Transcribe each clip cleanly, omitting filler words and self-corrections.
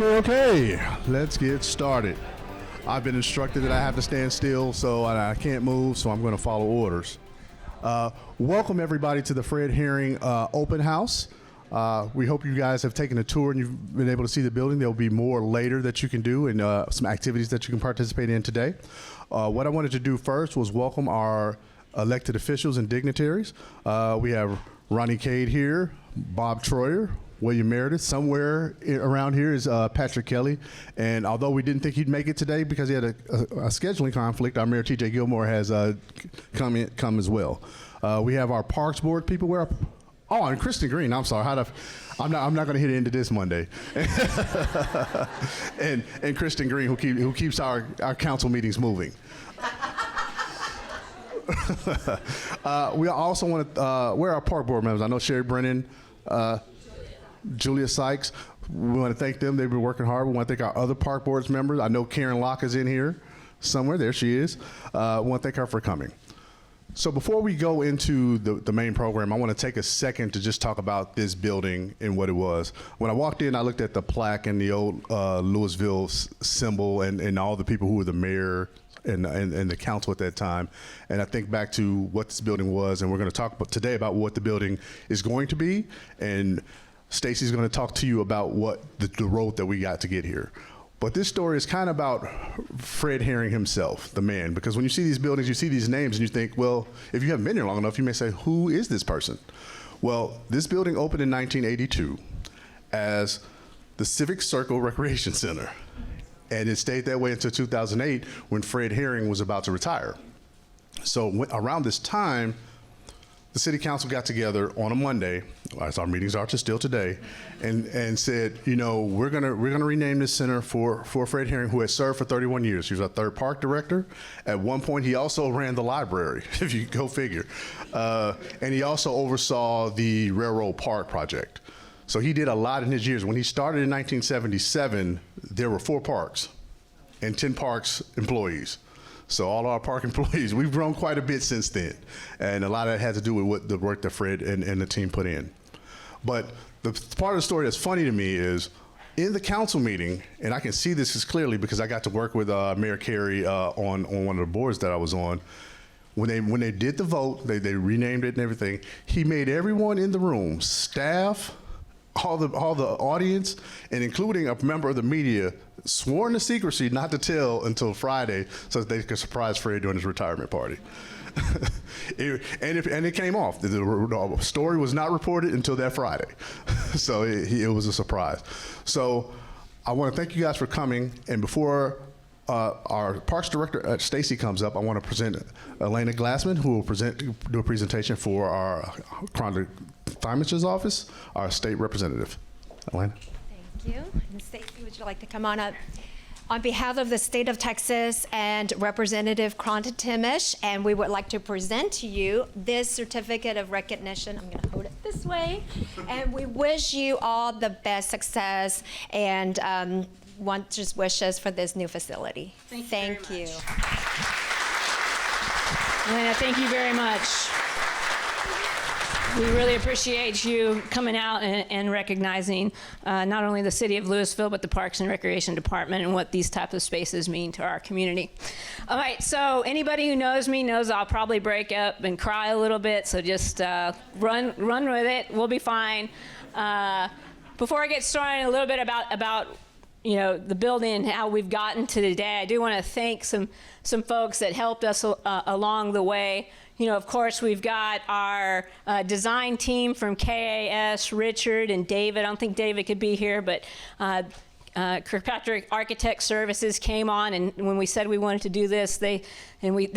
Okay. Let's get started. I've been instructed that I have to stand still, so I can't move, so I'm going to follow orders. Welcome, everybody, to the Fred Herring Open House. We hope you guys have taken a tour and you've been able to see the building. There will be more later that you can do and some activities that you can participate in today. What I wanted to do first was welcome our elected officials and dignitaries. We have Ronnie Cade here, Bob Troyer, William Meredith. Somewhere around here is Patrick Kelly. And although we didn't think he'd make it today because he had a scheduling conflict, our Mayor T.J. Gilmore has come as well. We have our Parks Board people. And Kristen Green. I'm sorry. I'm not going to hit into this Monday. and Kristen Green, who keeps our council meetings moving. We also want to, where are our park board members? I know Sherry Brennan, Julia Sykes. We want to thank them. They've been working hard. We want to thank our other park boards members. I know Karen Locke is in here somewhere. There she is. We want to thank her for coming. So before we go into the main program, I want to take a second to just talk about this building and what it was. When I walked in, I looked at the plaque and the old Lewisville symbol and all the people who were the mayor and the council at that time. And I think back to what this building was, and we're going to talk today about what the building is going to be. And Stacy's going to talk to you about what the road that we got to get here. But this story is kind of about Fred Herring himself, the man, because when you see these buildings, you see these names and you think, well, if you haven't been here long enough, you may say, who is this person? Well, this building opened in 1982 as the Civic Circle Recreation Center. And it stayed that way until 2008 when Fred Herring was about to retire. So around this time, the city council got together on a Monday, as our meetings are still today, and said, you know, we're gonna rename this center for Fred Herring, who has served for 31 years. He was our third park director. At one point, he also ran the library, if you go figure. And he also oversaw the Railroad Park project. So he did a lot in his years. When he started in 1977, there were 4 parks and 10 parks employees. So all our park employees, we've grown quite a bit since then. And a lot of that had to do with what the work that Fred and the team put in. But the part of the story that's funny to me is in the council meeting, and I can see this as clearly because I got to work with Mayor Carey on one of the boards that I was on. When they did the vote, they renamed it and everything, he made everyone in the room, staff, all the audience, and including a member of the media, sworn to secrecy not to tell until Friday so that they could surprise Fred during his retirement party. And it came off. The story was not reported until that Friday. So it was a surprise. So I want to thank you guys for coming. And before our Parks Director, Stacy, comes up, I want to present Elena Glassman, who will do a presentation for our Chronic Thymich's office, our state representative. Elena. Thank you. And Stacy, would you like to come on up? On behalf of the state of Texas and Representative Cronta Timish, and we would like to present to you this certificate of recognition. I'm going to hold it this way. And we wish you all the best success and want just wishes for this new facility. Thank you. Elena, thank you very much. We really appreciate you coming out and recognizing not only the City of Lewisville, but the Parks and Recreation Department and what these types of spaces mean to our community. All right, so anybody who knows me knows I'll probably break up and cry a little bit, so just run with it. We'll be fine. Before I get started, a little bit about you know, the building and how we've gotten to today, I do want to thank some folks that helped us along the way. You know, of course, we've got our design team from KAS, Richard and David. I don't think David could be here, but Kirkpatrick Architect Services came on, and when we said we wanted to do this, they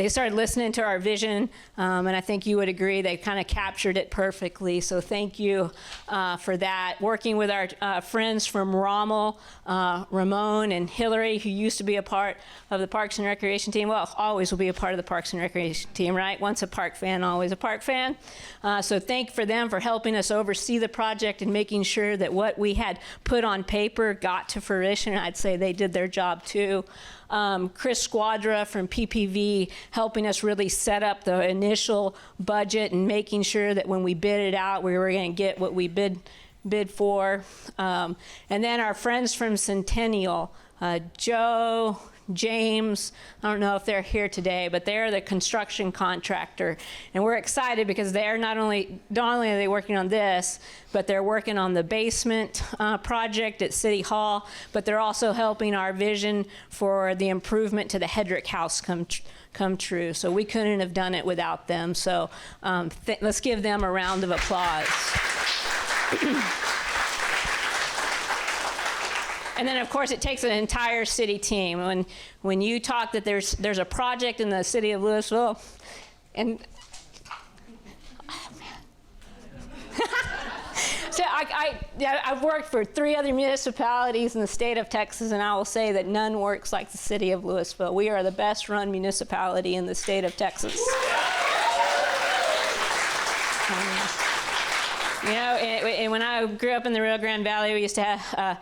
started listening to our vision, and I think you would agree they kind of captured it perfectly. So thank you for that. Working with our friends from Rommel, Ramon and Hillary, who used to be a part of the Parks and Recreation team. Well, always will be a part of the Parks and Recreation team, right? Once a Park fan, always a Park fan. So thank for them for helping us oversee the project and making sure that what we had put on paper got to fruition. I'd say they did their job too. Chris Squadra from PPV helping us really set up the initial budget and making sure that when we bid it out, we were going to get what we bid bid for. And then our friends from Centennial, Joe, James, I don't know if they're here today, but they're the construction contractor. And we're excited because they're not only are they working on this, but they're working on the basement project at City Hall, but they're also helping our vision for the improvement to the Hedrick House come true. So we couldn't have done it without them. So let's give them a round of applause. And then, of course, it takes an entire city team. When you talk that there's a project in the city of Lewisville, and oh, man. So I've worked for 3 other municipalities in the state of Texas, and I will say that none works like the city of Lewisville. We are the best run municipality in the state of Texas. And when I grew up in the Rio Grande Valley, we used to have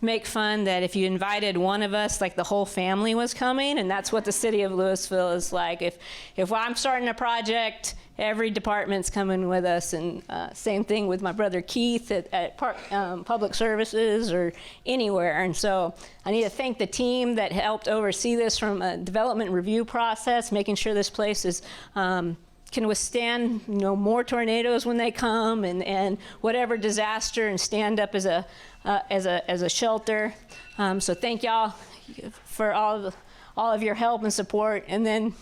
make fun that if you invited one of us, like the whole family was coming, and that's what the city of Lewisville is like. If I'm starting a project, every department's coming with us, and same thing with my brother Keith at Public Services or anywhere. And so I need to thank the team that helped oversee this from a development review process, making sure this place is can withstand more tornadoes when they come and whatever disaster, and stand up as a shelter. So thank y'all for all of your help and support. And then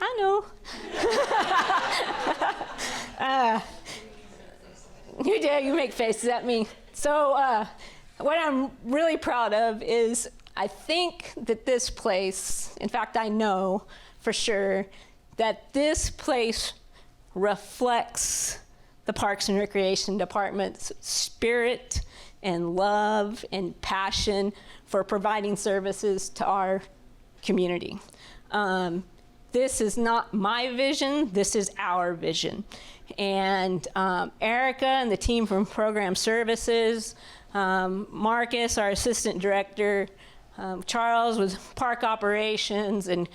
I know. You did. You make faces at me. So what I'm really proud of is I think that this place, in fact, I know for sure that this place reflects the Parks and Recreation Department's spirit and love and passion for providing services to our community. This is not my vision, this is our vision. And Erica and the team from Program Services, Marcus, our Assistant Director, Charles with Park Operations, and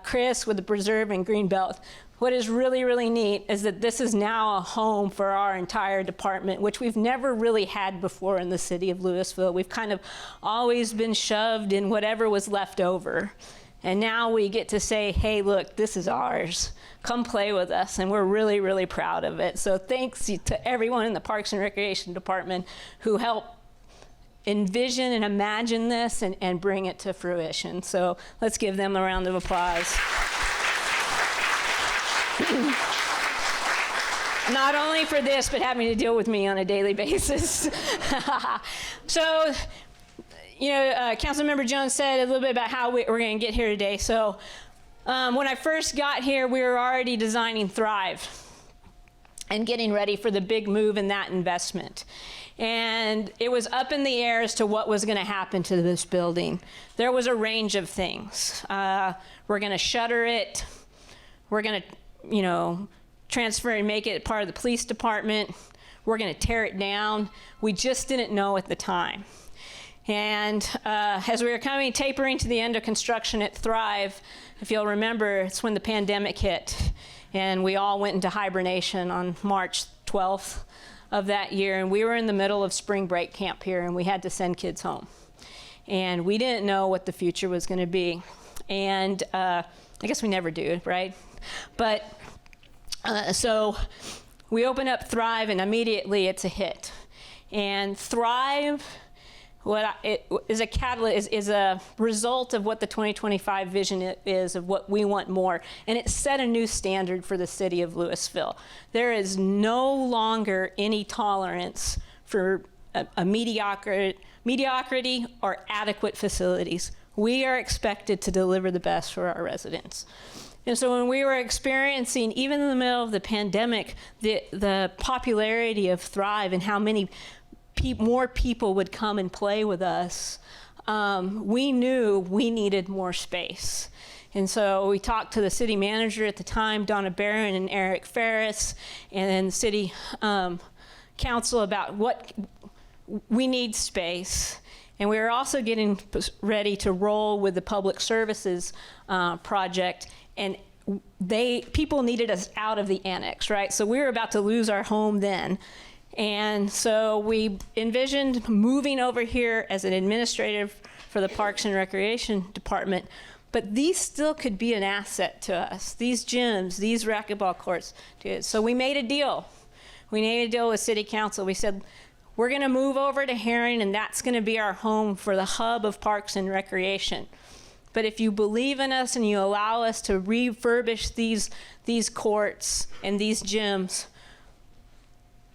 Chris with the Preserve and Greenbelt. What is really, really neat is that this is now a home for our entire department, which we've never really had before in the city of Lewisville. We've kind of always been shoved in whatever was left over. And now we get to say, hey, look, this is ours. Come play with us. And we're really, really proud of it. So thanks to everyone in the Parks and Recreation Department who helped envision and imagine this and bring it to fruition. So let's give them a round of applause. Not only for this, but having to deal with me on a daily basis. So, Councilmember Jones said a little bit about how we're going to get here today. So when I first got here, we were already designing Thrive and getting ready for the big move in that investment. And it was up in the air as to what was going to happen to this building. There was a range of things. We're going to shutter it. We're going to, transfer and make it part of the police department. We're going to tear it down. We just didn't know at the time. And as we were tapering to the end of construction at Thrive, if you'll remember, it's when the pandemic hit. And we all went into hibernation on March 12th of that year. And we were in the middle of spring break camp here, and we had to send kids home. And we didn't know what the future was going to be. And I guess we never do, right? But so we open up Thrive, and immediately it's a hit. And Thrive, is a catalyst, is a result of what the 2025 vision is of what we want more. And it set a new standard for the city of Lewisville. There is no longer any tolerance for a mediocrity or adequate facilities. We are expected to deliver the best for our residents. And so when we were experiencing, even in the middle of the pandemic, the popularity of Thrive and how many more people would come and play with us, we knew we needed more space. And so we talked to the city manager at the time, Donna Barron and Eric Ferris, and then the city council about what we need space. And we were also getting ready to roll with the public services project. And people needed us out of the annex, right? So we were about to lose our home then. And so we envisioned moving over here as an administrative for the Parks and Recreation Department. But these still could be an asset to us. These gyms, these racquetball courts. So we made a deal. We made a deal with City Council. We said, we're going to move over to Herring, and that's going to be our home for the hub of Parks and Recreation. But if you believe in us and you allow us to refurbish these courts and these gyms,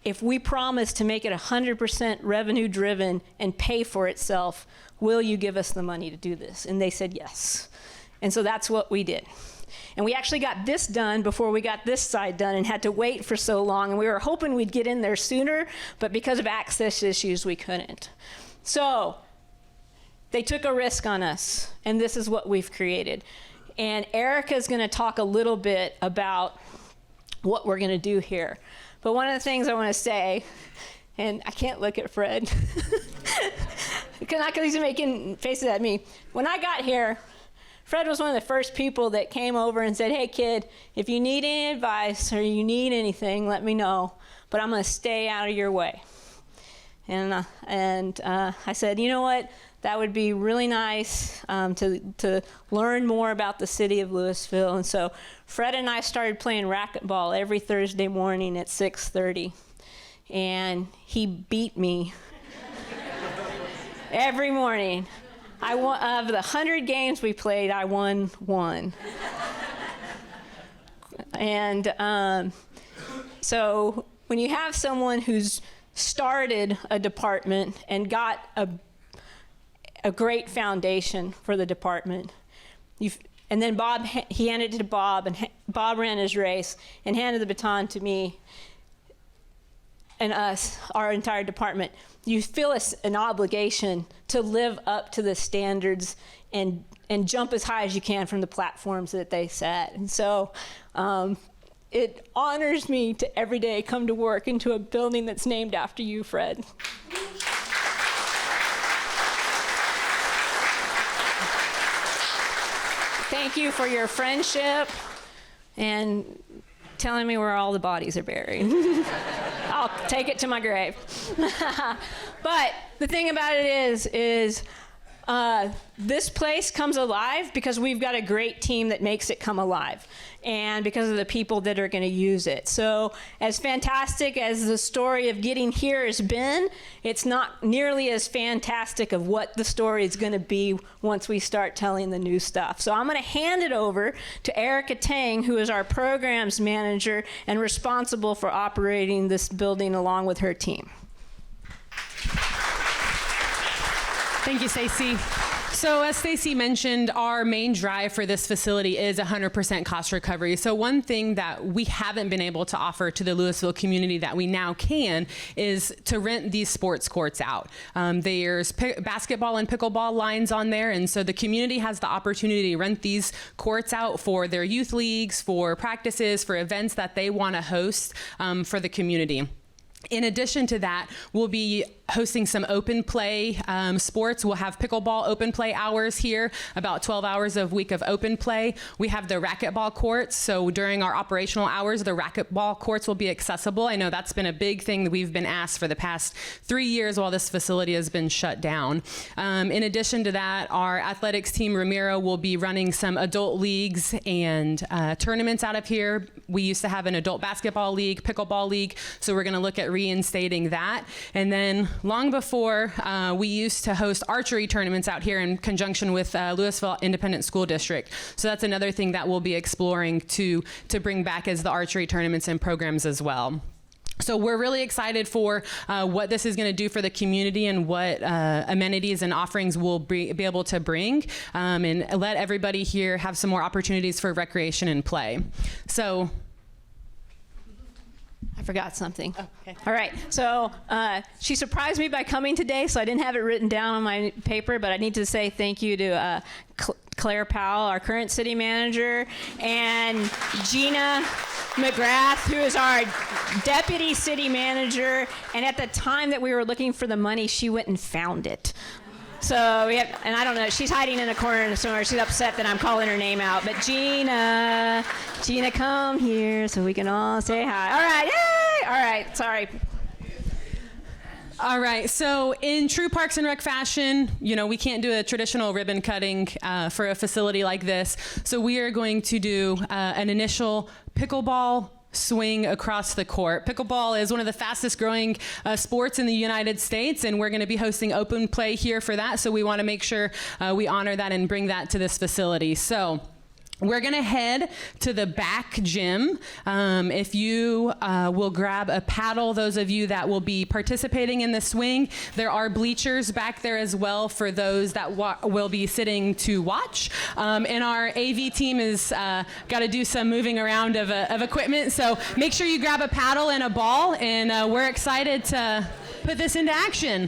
if we promise to make it 100% revenue driven and pay for itself, will you give us the money to do this? And they said yes. And so that's what we did. And we actually got this done before we got this side done and had to wait for so long. And we were hoping we'd get in there sooner, but because of access issues, we couldn't. So they took a risk on us, and this is what we've created. And Erica's going to talk a little bit about what we're going to do here. But one of the things I want to say, and I can't look at Fred, because he's making faces at me. When I got here, Fred was one of the first people that came over and said, hey, kid, if you need any advice or you need anything, let me know. But I'm going to stay out of your way. And I said, you know what? That would be really nice to learn more about the city of Lewisville. And so Fred and I started playing racquetball every Thursday morning at 6:30. And he beat me every morning. I won, of the 100 games we played, I won 1. And so when you have someone who's started a department and got a great foundation for the department, and then he handed it to Bob, and Bob ran his race and handed the baton to me and us, our entire department. You feel an obligation to live up to the standards and jump as high as you can from the platforms that they set. And so it honors me to every day come to work into a building that's named after you, Fred. Thank you for your friendship and telling me where all the bodies are buried. I'll take it to my grave. But the thing about it is this place comes alive because we've got a great team that makes it come alive, and because of the people that are going to use it. So as fantastic as the story of getting here has been, it's not nearly as fantastic of what the story is going to be once we start telling the new stuff. So I'm going to hand it over to Erica Tang, who is our programs manager and responsible for operating this building along with her team. Thank you, Stacey. So as Stacey mentioned, our main drive for this facility is 100% cost recovery. So one thing that we haven't been able to offer to the Lewisville community that we now can is to rent these sports courts out. There's basketball and pickleball lines on there, and so the community has the opportunity to rent these courts out for their youth leagues, for practices, for events that they want to host for the community. In addition to that, we'll be hosting some open play sports. We'll have pickleball open play hours here, about 12 hours a week of open play. We have the racquetball courts. So during our operational hours, the racquetball courts will be accessible. I know that's been a big thing that we've been asked for the past 3 years while this facility has been shut down. In addition to that, our athletics team, Ramiro, will be running some adult leagues and tournaments out of here. We used to have an adult basketball league, pickleball league, so we're going to look at reinstating that. And then long before, we used to host archery tournaments out here in conjunction with Lewisville Independent School District. So that's another thing that we'll be exploring to bring back as the archery tournaments and programs as well. So we're really excited for what this is going to do for the community and what amenities and offerings we'll be able to bring and let everybody here have some more opportunities for recreation and play. So I forgot something. Oh, okay. All right. So she surprised me by coming today, so I didn't have it written down on my paper, but I need to say thank you to Claire Powell, our current city manager, and Gina McGrath, who is our deputy city manager. And at the time that we were looking for the money, she went and found it. So we have, and I don't know, she's hiding in a corner somewhere. She's upset that I'm calling her name out. But Gina, come here so we can all say hi. All right, yay! All right, sorry. All right, so in true Parks and Rec fashion, we can't do a traditional ribbon cutting for a facility like this. So we are going to do an initial pickleball swing across the court. Pickleball is one of the fastest growing sports in the United States, and we're going to be hosting open play here for that. So we want to make sure we honor that and bring that to this facility. So we're going to head to the back gym. If you will grab a paddle, those of you that will be participating in the swing, there are bleachers back there as well for those that will be sitting to watch. And our AV team is got to do some moving around of equipment. So make sure you grab a paddle and a ball, and we're excited to put this into action.